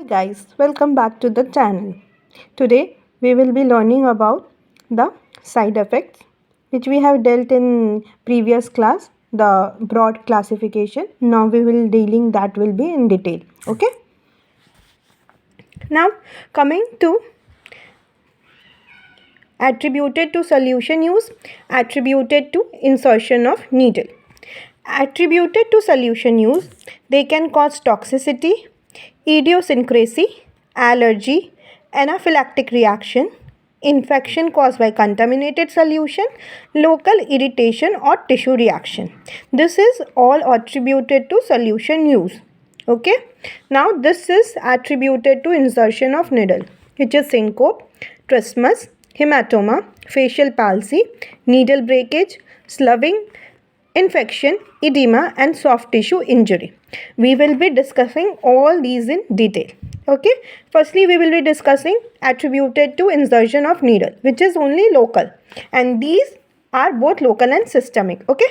Guys, welcome back to the channel. Today we will be learning about the side effects which we have dealt in previous class, the broad classification. Now we will dealing that will be in detail. Okay. Now coming to attributed to solution use, attributed to insertion of needle. Attributed to solution use, they can cause toxicity, idiosyncrasy, allergy, anaphylactic reaction, infection caused by contaminated solution, local irritation or tissue reaction. This is all attributed to solution use. Okay. Now this is attributed to insertion of needle, which is syncope, trismus, hematoma, facial palsy, needle breakage, sloughing, infection, edema and soft tissue injury. We will be discussing all these in detail. Okay. Firstly, we will be discussing attributed to insertion of needle, which is only local, and these are both local and systemic. Okay.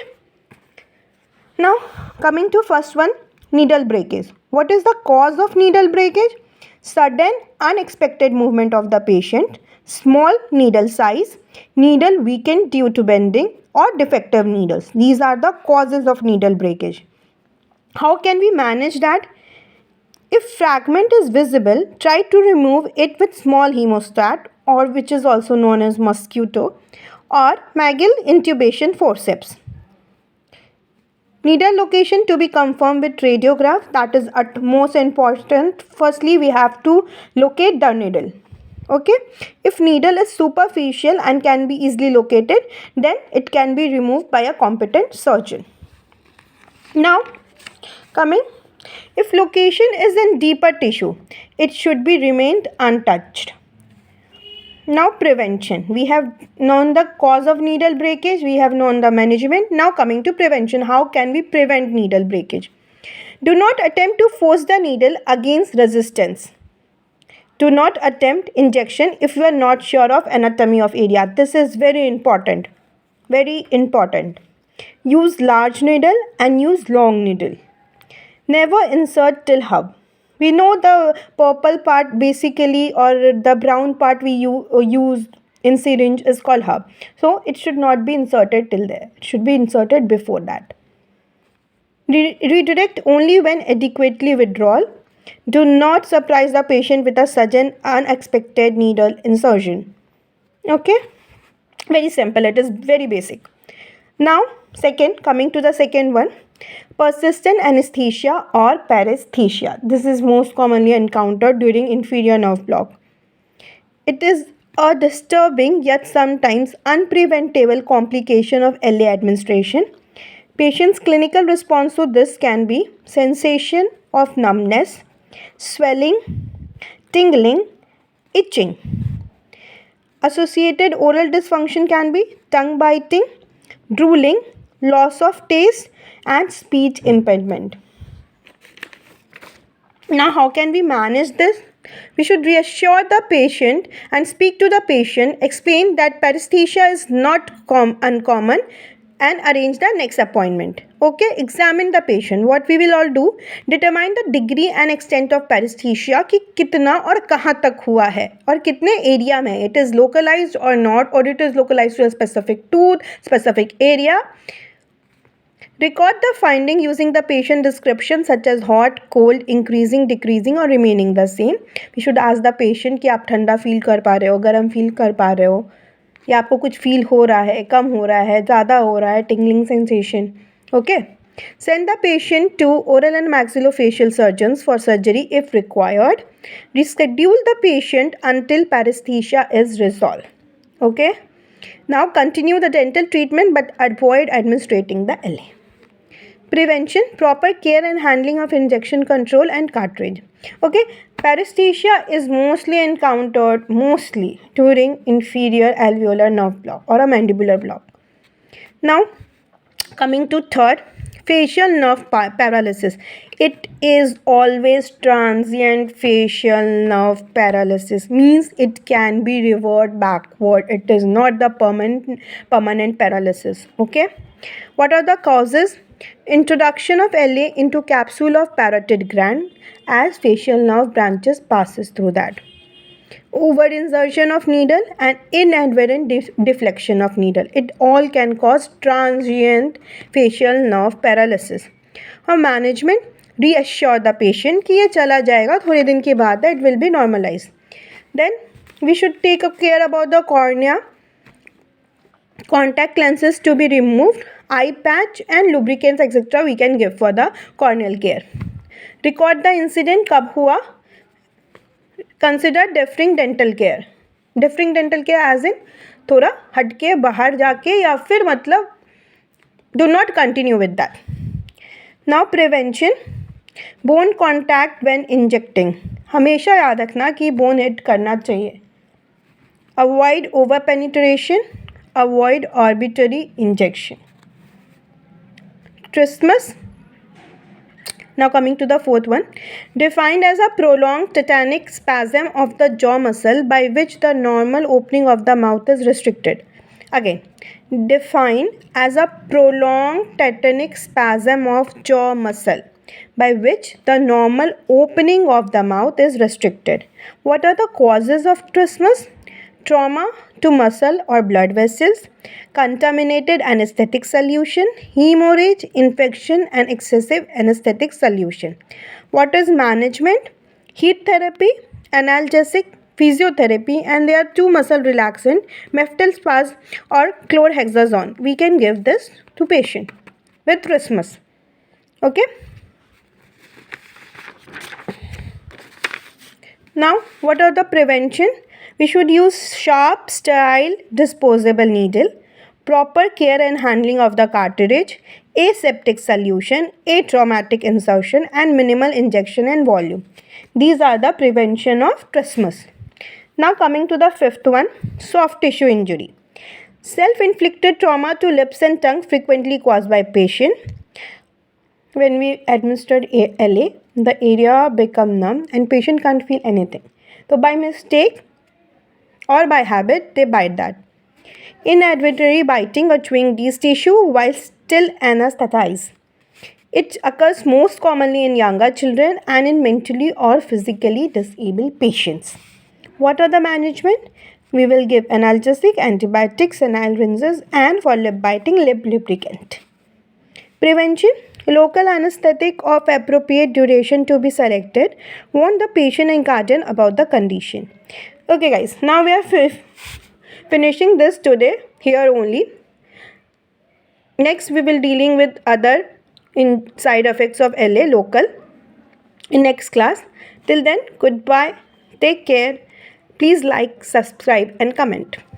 Now coming to first one, needle breakage. What is the cause of needle breakage? Sudden unexpected movement of the patient, small needle size, needle weakened due to bending or defective needles. These are the causes of needle breakage. How can we manage that? If fragment is visible, try to remove it with small hemostat, or which is also known as mosquito, or Magill intubation forceps. Needle location to be confirmed with radiograph. That is at most important. Firstly, we have to locate the needle. Okay. If needle is superficial and can be easily located, then it can be removed by a competent surgeon. Now coming, if location is in deeper tissue, it should be remained untouched. Now prevention. We have known the cause of needle breakage. We have known the management. Now coming to prevention. How can we prevent needle breakage? Do not attempt to force the needle against resistance. Do not attempt injection if you are not sure of anatomy of area. This is very important. Very important. Use large needle and use long needle. Never insert till hub. We know the purple part basically, or the brown part we use in syringe is called hub. So it should not be inserted till there. It should be inserted before that. Redirect only when adequately withdrawal. Do not surprise the patient with a sudden unexpected needle insertion. Okay. Very simple. It is very basic. Now coming to the second one, persistent anesthesia or paresthesia. This is most commonly encountered during inferior nerve block. It is a disturbing yet sometimes unpreventable complication of LA administration. Patient's clinical response to this can be sensation of numbness, swelling, tingling, itching. Associated oral dysfunction can be tongue biting, drooling, loss of taste and speech impairment. Now how can we manage this? We should reassure the patient and speak to the patient, explain that paresthesia is not uncommon, and arrange the next appointment. Okay, examine the patient. What we will all do, determine the degree and extent of paresthesia कि कितना और कहाँ तक हुआ है और कितने area में, it is localized or not, or it is localized to a specific tooth, specific area. Record the finding using the patient description such as hot, cold, increasing, decreasing or remaining the same. We should ask the patient कि आप ठंडा feel कर पा रहे हो, गर्म feel कर पा रहे हो, या आपको कुछ फील हो रहा है, कम हो रहा है, ज़्यादा हो रहा है, tingling sensation. Okay. Send the patient to oral and maxillofacial surgeons for surgery if required. Reschedule the patient until paresthesia is resolved. Okay. Now continue the dental treatment but avoid administrating the LA. Prevention, proper care and handling of injection control and cartridge. Okay, paresthesia is mostly encountered during inferior alveolar nerve block or a mandibular block. Now coming to third, facial nerve paralysis. It is always transient facial nerve paralysis, means it can be revert backward. It is not the permanent paralysis. Okay, what are the causes? Introduction of LA into capsule of parotid gland as facial nerve branches passes through that. Over insertion of needle and inadvertent deflection of needle. It all can cause transient facial nerve paralysis. और management reassure the patient कि ये चला जाएगा थोड़े दिन के बाद, it will be normalized. Then we should take care about the cornea. Contact lenses to be removed, eye patch and lubricants etc. we can give for the corneal care. Record the incident कब हुआ. Consider differing dental care. Differing dental care as in थोड़ा हटके बाहर जाके या फिर मतलब do not continue with that. Now prevention. Bone contact when injecting. हमेशा याद रखना कि bone hit करना चाहिए. Avoid over penetration. Avoid arbitrary injection. Trismus. Now coming to the fourth one. Defined as a prolonged tetanic spasm of the jaw muscle by which the normal opening of the mouth is restricted. Again, defined as a prolonged tetanic spasm of jaw muscle by which the normal opening of the mouth is restricted. What are the causes of trismus? Trauma to muscle or blood vessels, contaminated anesthetic solution, hemorrhage, infection and excessive anesthetic solution. What is management? Heat therapy, analgesic, physiotherapy, and there are two muscle relaxant, meftelspaz or chlorhexazone. We can give this to patient with trismus. Okay. Now, what are the prevention? We should use sharp, sterile, disposable needle, proper care and handling of the cartridge, aseptic solution, atraumatic insertion and minimal injection and volume. These are the prevention of trismus. Now coming to the fifth one, soft tissue injury. Self-inflicted trauma to lips and tongue frequently caused by patient. When we administered LA, the area become numb and patient can't feel anything. So by mistake or by habit, they bite that. Inadvertently biting or chewing these tissue while still anesthetized. It occurs most commonly in younger children and in mentally or physically disabled patients. What are the management? We will give analgesic, antibiotics, senile rinses, and for lip biting, lip lubricant. Prevention. Local anesthetic of appropriate duration to be selected. Warn the patient and guardian about the condition. Okay guys, now we are finishing this today here only. Next we will dealing with other side effects of LA local in next class. Till then, goodbye. Take care. Please like, subscribe and comment.